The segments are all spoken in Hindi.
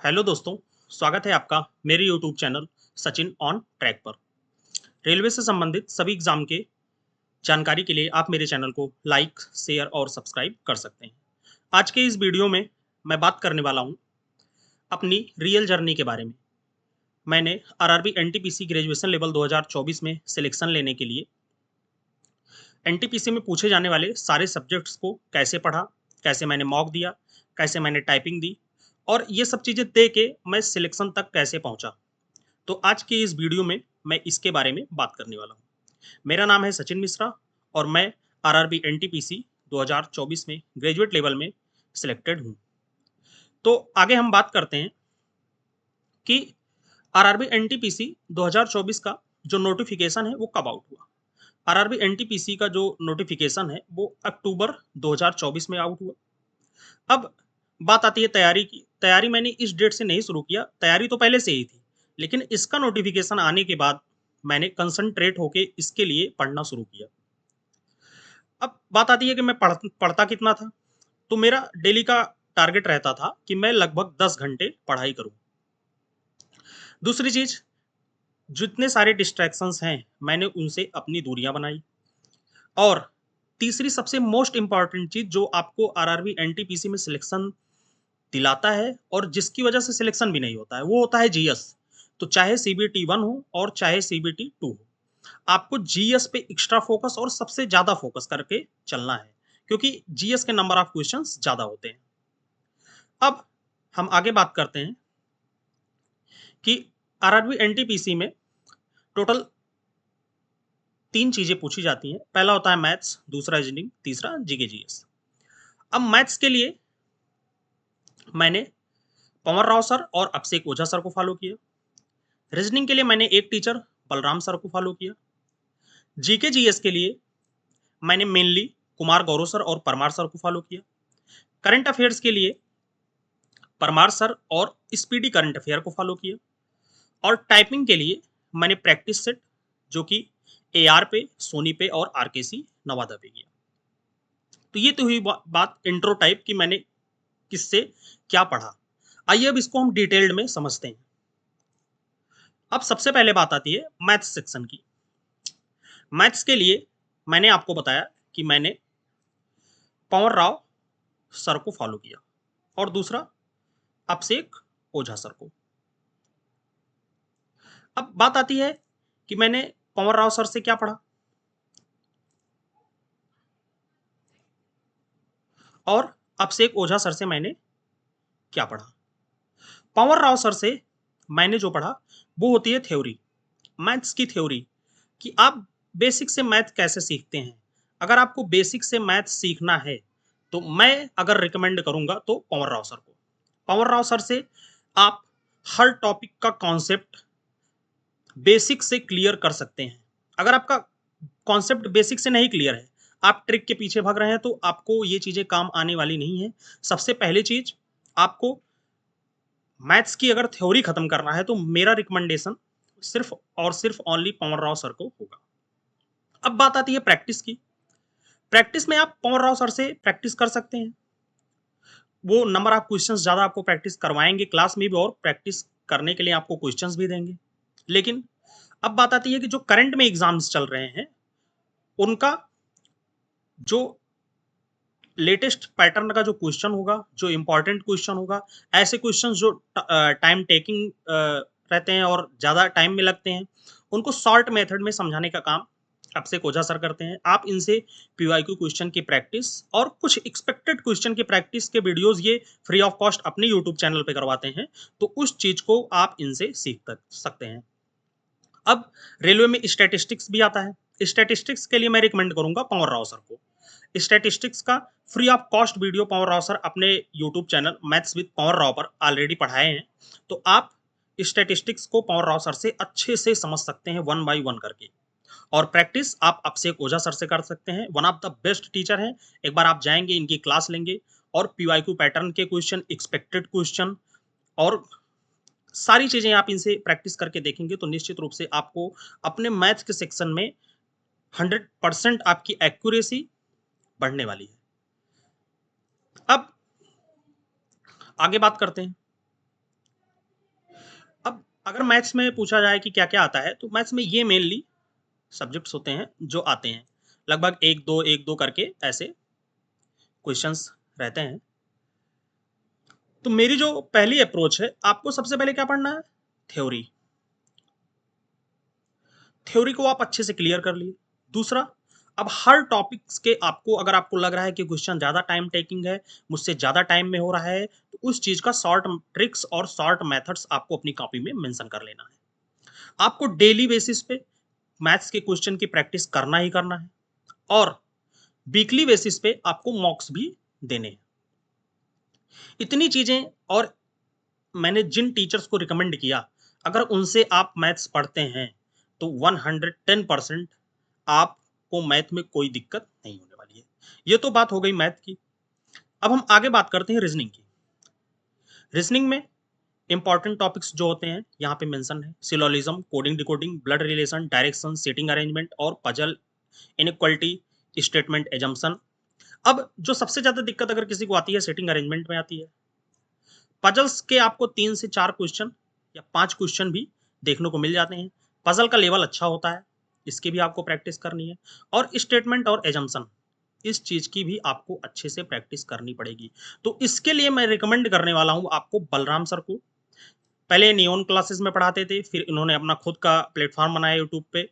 हेलो दोस्तों, स्वागत है आपका मेरे YouTube channel Sachin on track पर। रेलवे से संबंधित सभी एग्जाम के जानकारी के लिए आप मेरे चैनल को लाइक, शेयर और सब्सक्राइब कर सकते हैं। आज के इस वीडियो में मैं बात करने वाला हूं अपनी रियल जर्नी के बारे में। मैंने आरआरबी एनटीपीसी ग्रेजुएशन लेवल 2024 में सिलेक्शन लेने के लिए एनटीपीसी में पूछे जाने वाले सारे सब्जेक्ट्स को कैसे पढ़ा, कैसे मैंने मॉक दिया, कैसे मैंने टाइपिंग दी और ये सब चीज़ें दे के मैं सिलेक्शन तक कैसे पहुंचा। तो आज की इस वीडियो में मैं इसके बारे में बात करने वाला हूँ। मेरा नाम है सचिन मिश्रा और मैं आरआरबी एनटीपीसी 2024 में ग्रेजुएट लेवल में सिलेक्टेड हूँ। तो आगे हम बात करते हैं कि आरआरबी एनटीपीसी 2024 का जो नोटिफिकेशन है वो कब आउट हुआ। आरआरबी एनटीपीसी का जो नोटिफिकेशन है वो अक्टूबर 2024 में आउट हुआ। अब बात आती है तैयारी की। तैयारी मैंने इस डेट से नहीं शुरू किया, तैयारी तो पहले से ही थी, लेकिन इसका नोटिफिकेशन आने के बाद मैंने कंसंट्रेट होके इसके लिए पढ़ना शुरू किया। अब बात आती है कि मैं पढ़ता कितना था। तो मेरा डेली का टारगेट रहता था कि मैं लगभग 10 घंटे पढ़ाई करूं। दूसरी चीज, जितने सारे डिस्ट्रैक्शंस हैं मैंने उनसे अपनी दूरियां बनाई। और तीसरी सबसे मोस्ट इंपॉर्टेंट चीज जो आपको आरआरबी एनटीपीसी में सिलेक्शन दिलाता है और जिसकी वजह से सिलेक्शन भी नहीं होता है, वो होता है जीएस। तो चाहे सीबीटी 1 हो और चाहे सीबीटी 2 हो, आपको जीएस पे एक्स्ट्रा फोकस और सबसे ज्यादा फोकस करके चलना है, क्योंकि जीएस के नंबर ऑफ क्वेश्चंस ज्यादा होते हैं। अब हम आगे बात करते हैं कि आरआरबी एनटीपीसी में टोटल 3 चीजें पूछी जाती हैं। पहला होता है मैथ्स, दूसरा रीजनिंग, तीसरा जीके जीएस। अब मैथ्स के लिए मैंने पवन राव सर और अभिषेक ओझा सर को फॉलो किया। रीजनिंग के लिए मैंने एक टीचर बलराम सर को फॉलो किया। जीके जीएस के लिए मैंने मेनली कुमार गौरव सर और परमार सर को फॉलो किया। करंट अफेयर्स के लिए परमार सर और स्पीडी करंट अफेयर को फॉलो किया। और टाइपिंग के लिए मैंने प्रैक्टिस सेट, जो कि एआर पे, सोनी पे और आरकेसी नवादा पे किया। तो ये तो हुई बात इंट्रो टाइप की मैंने किससे क्या पढ़ा। आइए अब इसको हम डिटेल्ड में समझते हैं। अब सबसे पहले बात आती है मैथ्स सेक्शन की। मैथ्स के लिए मैंने आपको बताया कि मैंने पवन राव सर को फॉलो किया और दूसरा अभिषेक ओझा सर को। अब बात आती है कि मैंने पवन राव सर से क्या पढ़ा और अभिषेक ओझा सर से मैंने क्या पढ़ा। पवन राव सर से मैंने जो पढ़ा वो होती है थ्योरी, मैथ्स की थ्योरी, कि आप बेसिक से मैथ कैसे सीखते हैं। अगर आपको बेसिक से मैथ सीखना है तो मैं अगर रिकमेंड करूंगा तो पवन राव सर को। पवन राव सर से आप हर टॉपिक का कॉन्सेप्ट बेसिक से क्लियर कर सकते हैं। अगर आपका कॉन्सेप्ट बेसिक से नहीं क्लियर है, आप ट्रिक के पीछे भाग रहे हैं, तो आपको ये चीजें काम आने वाली नहीं है। सबसे पहली चीज, आपको मैथ्स की अगर थ्योरी खत्म करना है तो मेरा रिकमेंडेशन सिर्फ और सिर्फ ओनली पवन राव सर को होगा। अब बात आती है प्रैक्टिस की। प्रैक्टिस में आप पवन राव सर से प्रैक्टिस कर सकते हैं। वो नंबर ऑफ क्वेश्चंस ज्यादा आपको प्रैक्टिस करवाएंगे क्लास में भी और प्रैक्टिस करने के लिए आपको क्वेश्चंस भी देंगे। लेकिन अब बात आती है कि जो करंट में एग्जाम्स चल रहे हैं उनका जो लेटेस्ट पैटर्न का जो क्वेश्चन होगा, जो इंपॉर्टेंट क्वेश्चन होगा, ऐसे क्वेश्चन जो टाइम टेकिंग रहते हैं और ज़्यादा टाइम में लगते हैं, उनको शॉर्ट मेथड में समझाने का काम अभिषेक ओझा सर करते हैं। आप इनसे पीवाईक्यू क्वेश्चन की प्रैक्टिस और कुछ एक्सपेक्टेड क्वेश्चन की प्रैक्टिस के वीडियोस ये फ्री ऑफ कॉस्ट अपने यूट्यूब चैनल पे करवाते हैं, तो उस चीज़ को आप इनसे सीख सकते हैं। अब रेलवे में स्टैटिस्टिक्स भी आता है। स्टैटिस्टिक्स के लिए मैं रिकमेंड करूंगा पवन राव सर को। स्टैटिस्टिक्स का free of cost video Pawan Rao sir अपने यूट्यूब चैनल मैथ्स विद पवन राव पर ऑलरेडी पढ़ाए हैं, तो आप स्टैटिस्टिक्स को पवन राव सर से अच्छे से समझ सकते हैं वन बाई वन करके। और प्रैक्टिस आप अभिषेक ओझा सर से कर सकते हैं, one of the best teacher हैं। एक बार आप जाएंगे, इनकी क्लास लेंगे और पीवाईक्यू पैटर्न के क्वेश्चन, एक्सपेक्टेड क्वेश्चन और सारी चीजें आप इनसे प्रैक्टिस करके देखेंगे तो निश्चित रूप से आपको अपने मैथ्स के सेक्शन में 100% आपकी एक्यूरेसी बढ़ने वाली है। अब आगे बात करते हैं अगर मैथ्स में पूछा जाए कि क्या क्या आता है, तो मैथ्स में ये मेनली सब्जेक्ट्स होते हैं जो आते हैं, लगभग एक दो करके ऐसे क्वेश्चंस रहते हैं। तो मेरी जो पहली अप्रोच है, आपको सबसे पहले क्या पढ़ना है, थ्योरी। थ्योरी को आप अच्छे से क्लियर कर लिए। दूसरा, अब हर टॉपिक्स के आपको, अगर आपको लग रहा है कि क्वेश्चन ज़्यादा टाइम टेकिंग है, मुझसे ज़्यादा टाइम में हो रहा है, तो उस चीज़ का शॉर्ट ट्रिक्स और शॉर्ट मेथड्स आपको अपनी कॉपी में मेंशन कर लेना है। आपको डेली बेसिस पे मैथ्स के क्वेश्चन की प्रैक्टिस करना ही करना है, और वीकली बेसिस पे आपको मॉक्स भी देने हैं। इतनी चीज़ें, और मैंने जिन टीचर्स को रिकमेंड किया, अगर उनसे आप मैथ्स पढ़ते हैं तो 110% आपको मैथ में कोई दिक्कत नहीं होने वाली है। ये तो बात हो गई मैथ की। अब हम आगे बात करते हैं रीजनिंग की। रीजनिंग में इंपॉर्टेंट टॉपिक्स जो होते हैं यहाँ पे मेंशन है, syllogism, coding decoding, blood relation, direction, seating arrangement और पजल, इनइक्वालिटी, स्टेटमेंट, एजम्पशन। अब जो सबसे ज्यादा दिक्कत अगर किसी को आती है, सेटिंग अरेंजमेंट में आती है। पजल्स के आपको 3 से 4 क्वेश्चन या 5 क्वेश्चन भी देखने को मिल जाते हैं। पजल का लेवल अच्छा होता है, इसकी भी आपको प्रैक्टिस करनी है। और स्टेटमेंट और एजम्पशन, इस चीज की भी आपको अच्छे से प्रैक्टिस करनी पड़ेगी। तो इसके लिए मैं रिकमेंड करने वाला हूं आपको बलराम सर को। पहले नियोन क्लासेस में पढ़ाते थे, फिर इन्होंने अपना खुद का प्लेटफॉर्म बनाया यूट्यूब पे,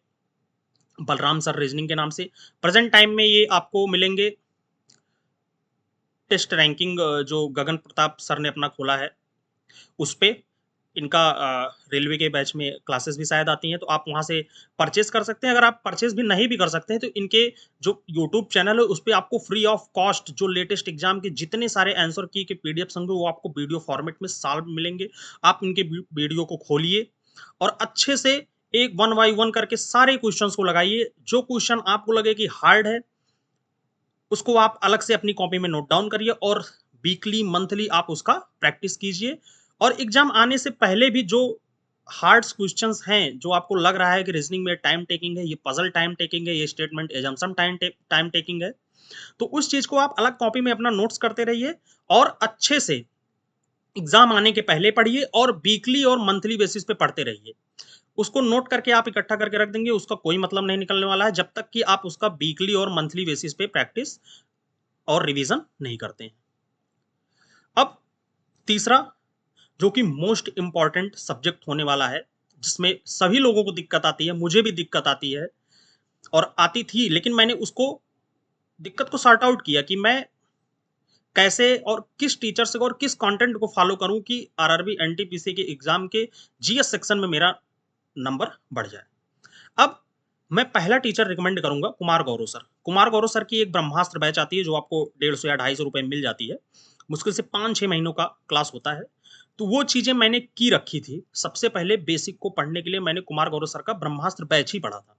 बलराम सर रीजनिंग के नाम से। प्रेजेंट टाइम में ये आपको मिलेंगे टेस्ट रैंकिंग, जो गगन प्रताप सर ने अपना खोला है उस पे इनका रेलवे के बैच में क्लासेस भी शायद आती हैं, तो आप वहाँ से परचेज कर सकते हैं। अगर आप परचेज भी नहीं भी कर सकते हैं, तो इनके जो यूट्यूब चैनल है उस पर आपको फ्री ऑफ कॉस्ट जो लेटेस्ट एग्जाम के जितने सारे आंसर की के पीडीएफ होंगे, वो आपको वीडियो फॉर्मेट में सॉल्व मिलेंगे। आप इनके वीडियो को खोलिए और अच्छे से एक 1 बाई 1 करके सारे क्वेश्चंस को लगाइए। जो क्वेश्चन आपको लगे कि हार्ड है, उसको आप अलग से अपनी कॉपी में नोट डाउन करिए, और वीकली मंथली आप उसका प्रैक्टिस कीजिए। और एग्जाम आने से पहले भी जो हार्ड क्वेश्चंस हैं, जो आपको लग रहा है कि रीजनिंग में टाइम टेकिंग है, ये पजल टाइम टेकिंग है, ये स्टेटमेंट एजम्पशन टाइम टेकिंग है, तो उस चीज को आप अलग कॉपी में अपना नोट्स करते रहिए, और अच्छे से एग्जाम आने के पहले पढ़िए, और वीकली और मंथली बेसिस पे पढ़ते रहिए। उसको नोट करके आप इकट्ठा करके रख देंगे, उसका कोई मतलब नहीं निकलने वाला है जब तक कि आप उसका वीकली और मंथली बेसिस पे प्रैक्टिस और रिवीजन नहीं करते हैं। अब तीसरा, जो कि मोस्ट इंपॉर्टेंट सब्जेक्ट होने वाला है, जिसमें सभी लोगों को दिक्कत आती है, मुझे भी दिक्कत आती है और आती थी, लेकिन मैंने उसको दिक्कत को सॉर्ट आउट किया कि मैं कैसे और किस टीचर से और किस कंटेंट को फॉलो करूं कि आरआरबी एनटीपीसी के एग्जाम के जीएस सेक्शन में मेरा नंबर बढ़ जाए। अब मैं पहला टीचर रिकमेंड करूंगा कुमार गौरव सर। कुमार गौरव सर की एक ब्रह्मास्त्र बैच आती है, जो आपको 150 या 250 रुपए में मिल जाती है। मुश्किल से 5-6 महीनों का क्लास होता है। तो वो चीजें मैंने की रखी थी। सबसे पहले बेसिक को पढ़ने के लिए मैंने कुमार गौरव सर का ब्रह्मास्त्र बैच ही पढ़ा था।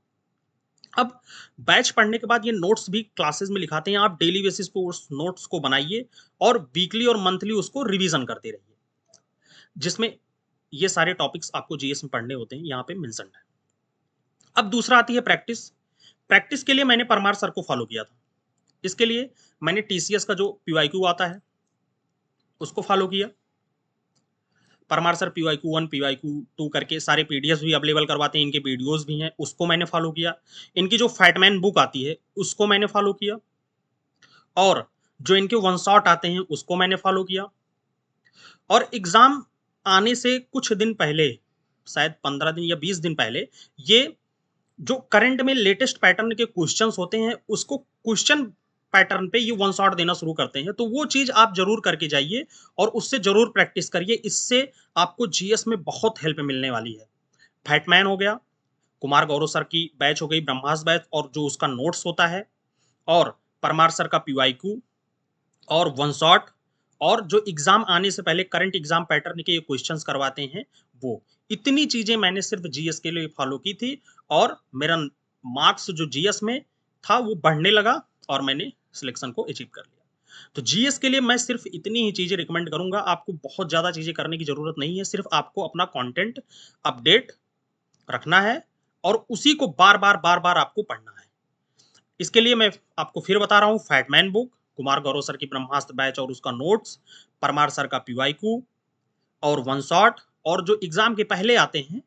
अब बैच पढ़ने के बाद ये नोट्स भी क्लासेस में लिखाते हैं, आप डेली बेसिस पे उस नोट्स को बनाइए और वीकली और मंथली उसको रिवीजन करते रहिए, जिसमें ये सारे टॉपिक्स आपको जीएस में पढ़ने होते हैं, यहाँ पे मेंशन है। अब दूसरा आती है प्रैक्टिस। प्रैक्टिस के लिए मैंने परमार सर को फॉलो किया था। इसके लिए मैंने टीसीएस का जो पीवाईक्यू आता है उसको फॉलो किया। परमार सर पीवाईक्यू 1 पीवाईक्यू 2 करके सारे पीडीएफ भी अवेलेबल करवाते हैं, इनके वीडियोस भी हैं, उसको मैंने फॉलो किया। इनकी जो फैटमैन बुक आती है उसको मैंने फॉलो किया, और जो इनके वन शॉट आते हैं उसको मैंने फॉलो किया। और एग्जाम आने से कुछ दिन पहले, शायद 15 दिन या 20 दिन पहले, ये जो करंट में लेटेस्ट पैटर्न के क्वेश्चंस होते हैं उसको क्वेश्चन पैटर्न पे ये वन शॉट देना शुरू करते हैं। तो वो चीज आप जरूर करके जाइए और उससे जरूर प्रैक्टिस करिए, इससे आपको जीएस में बहुत हेल्प मिलने वाली है। फैटमैन हो गया, कुमार गौरव सर की बैच हो गई ब्रह्मास बैच, और जो उसका नोट्स होता है, और परमार सर का पीवाईक्यू और वन शॉट, और जो एग्जाम आने से पहले करंट एग्जाम पैटर्न के ये क्वेश्चंस करवाते हैं, वो इतनी चीजें मैंने सिर्फ जीएस के लिए फॉलो की थी, और मेरा मार्क्स जो जीएस में था वो बढ़ने लगा, और मैंने सिलेक्शन को अचीव कर लिया। तो जीएस के लिए मैं सिर्फ इतनी ही चीजें रिकमेंड करूंगा, आपको बहुत ज्यादा चीजें करने की जरूरत नहीं है, सिर्फ आपको अपना कंटेंट अपडेट रखना है, और उसी को बार बार आपको पढ़ना है। इसके लिए मैं आपको फिर बता रहा हूँ, fat man book, Kumar Gaurav sir की ब्रह्मास्त्र बैच और उसका नोट्स, परमार सर का पीवाईक्यू और वन शॉट, और जो एग्जाम के पहले आते हैं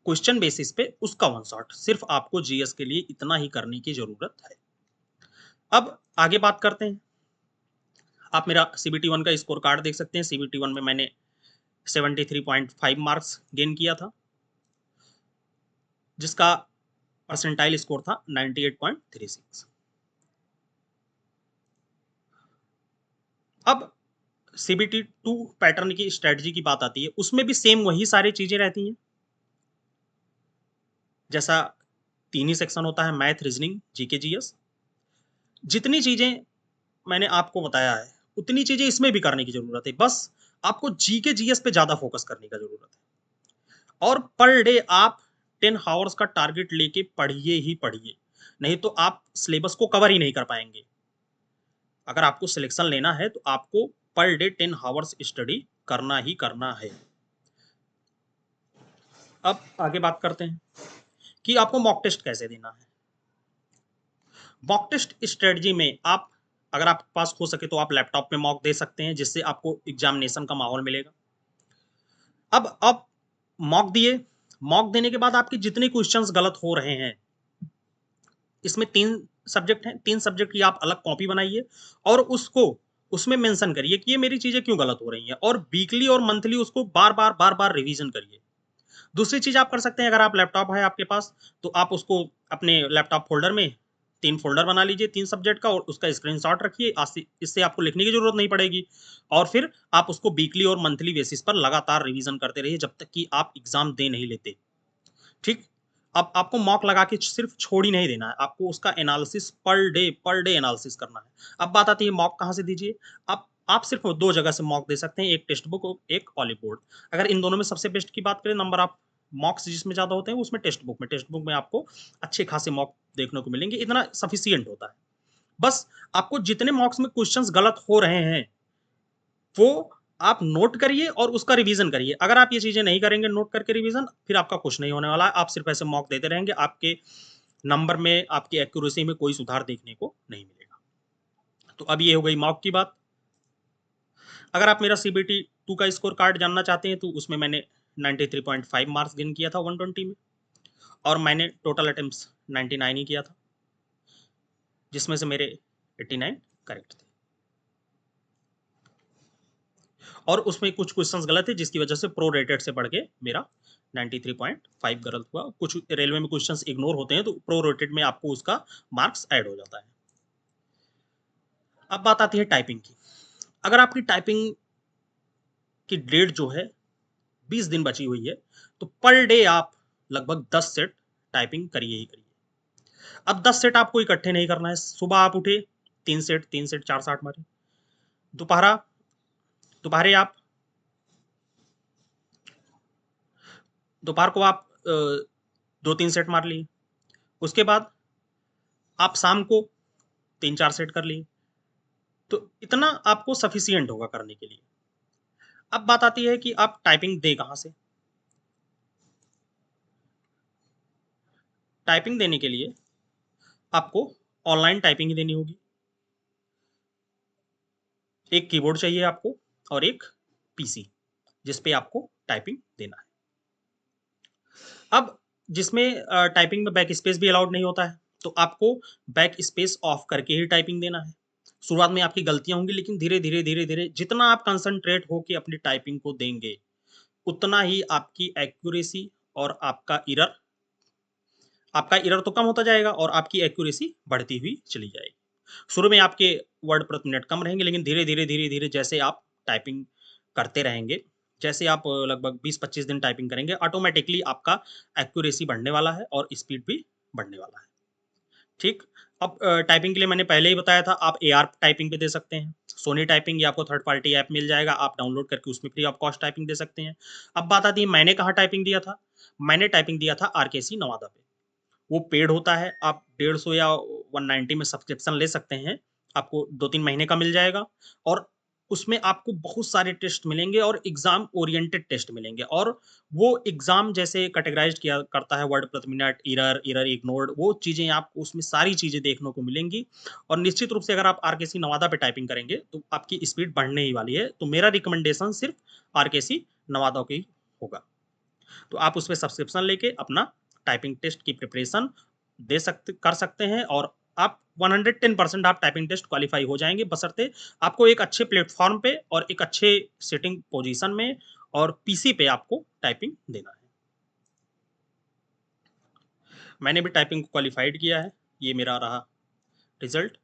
क्वेश्चन बेसिस पे, उसका 1 शॉट। सिर्फ आपको जीएस के लिए इतना ही करने की जरूरत है। अब आगे बात करते हैं। आप मेरा सीबीटी 1 का स्कोर कार्ड देख सकते हैं। सीबीटी 1 में मैंने 73.5 मार्क्स गेन किया था, जिसका परसेंटाइल स्कोर था 98.36। अब सीबीटी 2 पैटर्न की स्ट्रेटजी की बात आती है, उसमें भी सेम वही सारी चीजें रहती हैं। जैसा 3 ही सेक्शन होता है, मैथ, रीजनिंग, जीके, जीएस। जितनी चीजें मैंने आपको बताया है उतनी चीजें इसमें भी करने की जरूरत है। बस आपको जीके जीएस पे ज्यादा फोकस करने का जरूरत है। और पर डे आप 10 आवर्स का टारगेट लेके पढ़िए ही पढ़िए, नहीं तो आप सिलेबस को कवर ही नहीं कर पाएंगे। अगर आपको सिलेक्शन लेना है तो आपको पर डे 10 आवर्स स्टडी करना ही करना है। अब आगे बात करते हैं कि आपको मॉक टेस्ट कैसे देना है। मॉक टेस्ट स्ट्रेटजी में आप, अगर आपके पास हो सके तो आप लैपटॉप में मॉक दे सकते हैं, जिससे आपको एग्जामिनेशन का माहौल मिलेगा। अब आप मॉक दिए, मॉक देने के बाद आपके जितने क्वेश्चंस गलत हो रहे हैं, इसमें 3 सब्जेक्ट हैं, 3 सब्जेक्ट की आप अलग कॉपी बनाइए और उसको उसमें मेंशन करिए कि ये मेरी चीजें क्यों गलत हो रही हैं, और वीकली और मंथली उसको बार बार रिवीजन करिए। दूसरी चीज आप कर सकते हैं, अगर आप लैपटॉप है आपके पास तो आप उसको अपने लैपटॉप फोल्डर में 3 फोल्डर बना लीजिए 3 सब्जेक्ट का, और उसका स्क्रीनशॉट रखिए। इससे आपको लिखने की जरूरत नहीं पड़ेगी, और फिर आप उसको वीकली और मंथली बेसिस पर लगातार रिवीजन करते रहिए जब तक कि आप एग्जाम दे नहीं लेते। ठीक। अब आपको मॉक लगा के सिर्फ छोड़ ही नहीं देना है, आपको उसका एनालिसिस पर डे एनालिसिस करना है। अब बात आती है मॉक कहाँ से दीजिए। आप सिर्फ 2 जगह से मॉक दे सकते हैं, एक टेक्स्ट बुक और एक ऑलिव बोर्ड। अगर इन दोनों में सबसे बेस्ट की बात करें, नंबर ऑफ मॉक्स जिसमें ज्यादा होते हैं उसमें टेक्स्ट बुक में आपको अच्छे खासे मॉक देखने को मिलेंगे, इतना सफिशियंट होता है। बस आपको जितने मॉक्स में क्वेश्चंस गलत हो रहे हैं वो आप नोट करिए और उसका रिवीजन करिए। अगर आप ये चीजें नहीं करेंगे नोट करके रिवीजन, फिर आपका कुछ नहीं होने वाला है। आप सिर्फ ऐसे मॉक देते रहेंगे, आपके नंबर में, आपकी एक्यूरेसी में कोई सुधार देखने को नहीं मिलेगा। तो अब ये हो गई मॉक की बात। अगर आप मेरा सीबीटी 2 का स्कोर कार्ड जानना चाहते हैं तो उसमें मैंने 93.5 मार्क्स गेन किया था 120 में, और मैंने टोटल अटेम्प्ट्स 99 ही किया था, जिसमें से मेरे 89 करेक्ट थे, और उसमें कुछ क्वेश्चंस गलत थे जिसकी वजह से प्रो रेटेड से बढ़ के मेरा 93.5 गलत हुआ। कुछ रेलवे में क्वेश्चंस इग्नोर होते हैं तो प्रो रेटेड में आपको उसका मार्क्स ऐड हो जाता है। अब बात आती है टाइपिंग की। अगर आपकी टाइपिंग की डेट जो है 20 दिन बची हुई है, तो पर डे आप लगभग 10 सेट टाइपिंग करिए ही करिए। अब 10 सेट आपको इकट्ठे नहीं करना है। सुबह आप उठे 3 सेट 4 60 मारे। दोपहरा दोपहरे आप दोपहर को आप 2 3 सेट मार लिए। उसके बाद आप शाम को 3 4 सेट कर लिए। तो इतना आपको सफिशियंट होगा करने के लिए। अब बात आती है कि आप टाइपिंग दे कहां से। टाइपिंग देने के लिए आपको ऑनलाइन टाइपिंग ही देनी होगी। एक कीबोर्ड चाहिए आपको और एक पीसी जिस पे आपको टाइपिंग देना है। अब जिसमें टाइपिंग में बैक स्पेस भी अलाउड नहीं होता है, तो आपको बैक स्पेस ऑफ करके ही टाइपिंग देना है। शुरुआत में आपकी गलतियां होंगी, लेकिन धीरे धीरे जितना आप कंसंट्रेट होकर अपनी टाइपिंग को देंगे उतना ही आपका इरर तो कम होता जाएगा और आपकी एक्यूरेसी बढ़ती हुई चली जाएगी। शुरू में आपके वर्ड प्रति मिनट कम रहेंगे, लेकिन धीरे धीरे जैसे आप टाइपिंग करते रहेंगे, जैसे आप लगभग 20 25 दिन टाइपिंग करेंगे, ऑटोमेटिकली आपका एक्यूरेसी बढ़ने वाला है और स्पीड भी बढ़ने वाला है। ठीक। अब टाइपिंग के लिए मैंने पहले ही बताया था, आप AR टाइपिंग पे दे सकते हैं। सोनी टाइपिंग या आपको थर्ड पार्टी ऐप मिल जाएगा, आप डाउनलोड करके उसमें फ्री ऑफ कॉस्ट टाइपिंग दे सकते हैं। अब बात आती है मैंने कहाँ टाइपिंग दिया था। मैंने टाइपिंग दिया था RKC नवादा पे। वो पेड होता है, आप 150 या 190 में सब्सक्रिप्शन ले सकते हैं। आपको 2 3 महीने का मिल जाएगा, और उसमें आपको बहुत सारे टेस्ट मिलेंगे और एग्जाम ओरिएंटेड टेस्ट मिलेंगे, और वो एग्जाम जैसे कैटेगराइज किया करता है वर्ड प्रति मिनट, एरर इग्नोर्ड, वो चीजें आपको उसमें सारी चीजें देखने को मिलेंगी। और निश्चित रूप से अगर आप RKC नवादा पे टाइपिंग करेंगे तो आपकी स्पीड बढ़ने ही वाली है। तो मेरा रिकमेंडेशन सिर्फ RKC नवादा की होगा। तो आप उस पे सब्सक्रिप्शन लेके अपना टाइपिंग टेस्ट की प्रिपरेशन कर सकते हैं और आप 110% आप टाइपिंग टेस्ट क्वालिफाई हो जाएंगे, बशर्ते आपको एक अच्छे प्लेटफॉर्म पे और एक अच्छे सिटिंग पोजीशन में और पीसी पे आपको टाइपिंग देना है। मैंने भी टाइपिंग को क्वालिफाइड किया है, ये मेरा रहा रिजल्ट।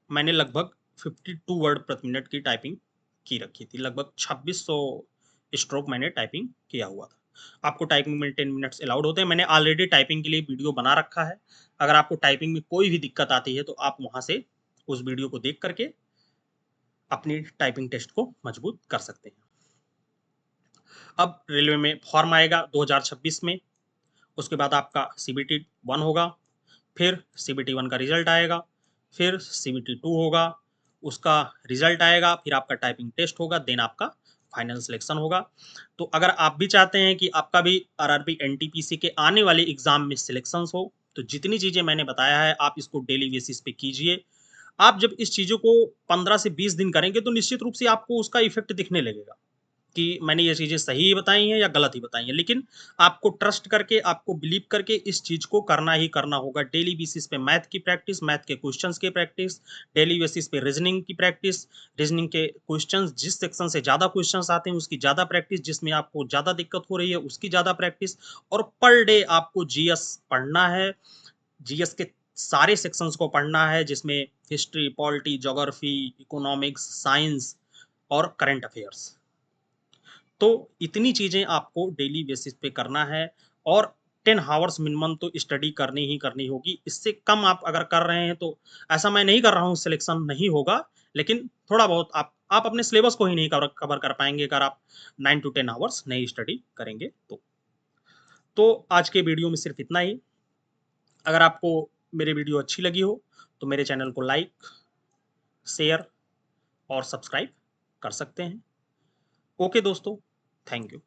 मैंने लगभग 52 वर्ड प्रति मिनट की टाइपिंग की रखी थी, लगभग 2600 स्ट्रोक मैंने टाइपिंग किया हुआ था। आपको टाइपिंग में 10 मिनट्स अलाउड होते हैं। मैंने ऑलरेडी टाइपिंग के लिए वीडियो बना रखा है। अगर आपको टाइपिंग में कोई भी दिक्कत आती है तो आप वहाँ से उस वीडियो को देख करके अपनी टाइपिंग टेस्ट को मजबूत कर सकते हैं। अब रेलवे में फॉर्म आएगा 2026 में, उसके बाद आपका CBT 1 होगा, फिर CBT 1 का रिजल्ट आएगा, फिर CBT 2 होगा, उसका रिजल्ट आएगा, फिर आपका टाइपिंग टेस्ट होगा, देन आपका फाइनल सिलेक्शन होगा। तो अगर आप भी चाहते हैं कि आपका भी RRB NTPC के आने वाले एग्जाम में सिलेक्शन हो, तो जितनी चीज़ें मैंने बताया है आप इसको डेली बेसिस पे कीजिए। आप जब इस चीज़ों को 15 से 20 दिन करेंगे तो निश्चित रूप से आपको उसका इफेक्ट दिखने लगेगा कि मैंने ये चीज़ें सही बताई हैं या गलत ही बताई हैं। लेकिन आपको ट्रस्ट करके, आपको बिलीव करके इस चीज़ को करना ही करना होगा। डेली बेसिस पे मैथ की प्रैक्टिस, मैथ के क्वेश्चंस की प्रैक्टिस, डेली बेसिस पे रीजनिंग की प्रैक्टिस, रीजनिंग के क्वेश्चंस जिस सेक्शन से ज़्यादा क्वेश्चंस आते हैं उसकी ज़्यादा प्रैक्टिस, जिसमें आपको ज़्यादा दिक्कत हो रही है उसकी ज़्यादा प्रैक्टिस, और पर डे आपको GS पढ़ना है। GS के सारे सेक्शंस को पढ़ना है, जिसमें history, polity, geography, economics, science और करंट अफेयर्स। तो इतनी चीज़ें आपको डेली बेसिस पे करना है और 10 हावर्स मिनिमम तो स्टडी करनी ही करनी होगी। इससे कम आप अगर कर रहे हैं तो ऐसा मैं नहीं कर रहा हूँ, सिलेक्शन नहीं होगा, लेकिन थोड़ा बहुत आप अपने सिलेबस को ही नहीं कवर कर पाएंगे अगर आप 9 टू 10 हावर्स नहीं स्टडी करेंगे तो आज के वीडियो में सिर्फ इतना ही। अगर आपको मेरी वीडियो अच्छी लगी हो तो मेरे चैनल को लाइक, शेयर और सब्सक्राइब कर सकते हैं। ओके दोस्तों, थैंक यू।